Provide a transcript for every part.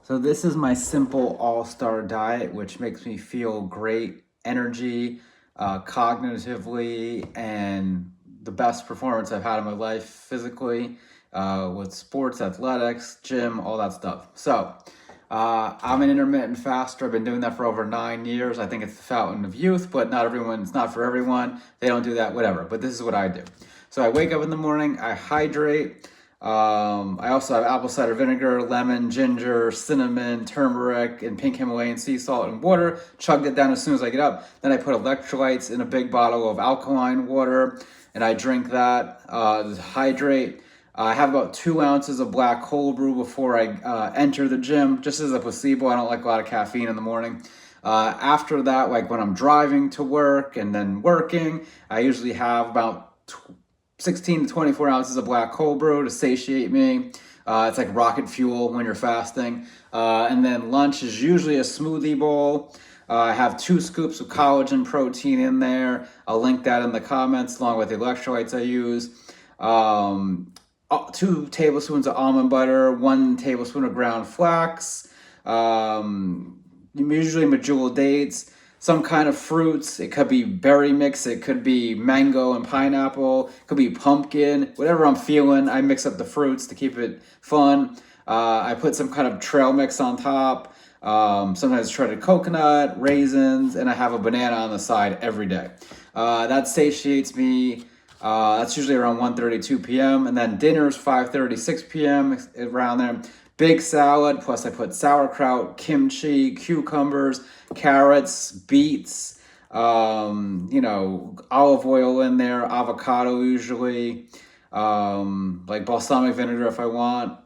So this is my simple all-star diet, which makes me feel great energy, cognitively, and the best performance I've had in my life physically, with sports, athletics, gym, all that stuff. So I'm an intermittent faster. I've been doing that for over 9 years. I think it's the fountain of youth, but not everyone, it's not for everyone. They don't do that, whatever. But this is what I do. So I wake up in the morning, I hydrate. I also have apple cider vinegar, lemon, ginger, cinnamon, turmeric, and pink Himalayan sea salt and water. Chug it down as soon as I get up. Then I put electrolytes in a big bottle of alkaline water, and I drink that to hydrate. I have about 2 ounces of black cold brew before I enter the gym, just as a placebo. I don't like a lot of caffeine in the morning. After that, like when I'm driving to work and then working, I usually have about 16 to 24 ounces of black cold brew to satiate me. It's like rocket fuel when you're fasting. And then lunch is usually a smoothie bowl. I have 2 scoops of collagen protein in there. I'll link that in the comments along with the electrolytes I use. 2 tablespoons of almond butter, 1 tablespoon of ground flax, usually medjool dates, some kind of fruits. It could be berry mix, it could be mango and pineapple, it could be pumpkin, whatever I'm feeling. I mix up the fruits to keep it fun. I put some kind of trail mix on top, sometimes shredded coconut, raisins, and I have a banana on the side every day. That satiates me. That's usually around 1:32 p.m. And then dinner's 5:30, 6 p.m. around there. Big salad, plus I put sauerkraut, kimchi, cucumbers, carrots, beets, olive oil in there, avocado usually, like balsamic vinegar if I want,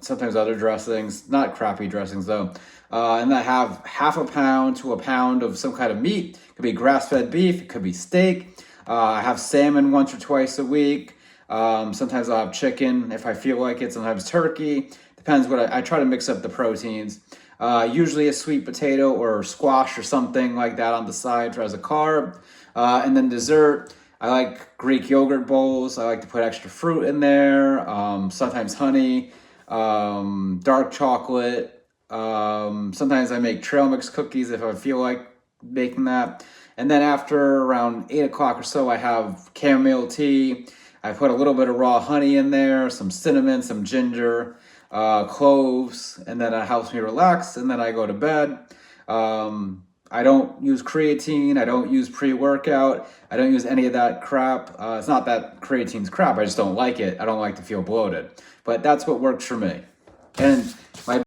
sometimes other dressings, not crappy dressings though. And I have half a pound to a pound of some kind of meat. It could be grass-fed beef, it could be steak. I have salmon once or twice a week. Sometimes I'll have chicken if I feel like it, sometimes turkey. Depends what I try to mix up the proteins. Usually a sweet potato or squash or something like that on the side as a carb. And then dessert, I like Greek yogurt bowls. I like to put extra fruit in there, sometimes honey, dark chocolate. Sometimes I make trail mix cookies if I feel like making that. And then after around 8 o'clock or so, I have chamomile tea. I put a little bit of raw honey in there, some cinnamon, some ginger, cloves, and then it helps me relax, and then I go to bed. I don't use creatine, I don't use pre-workout, I don't use any of that crap. It's not that creatine's crap, I just don't like it. I don't like to feel bloated. But that's what works for me. And my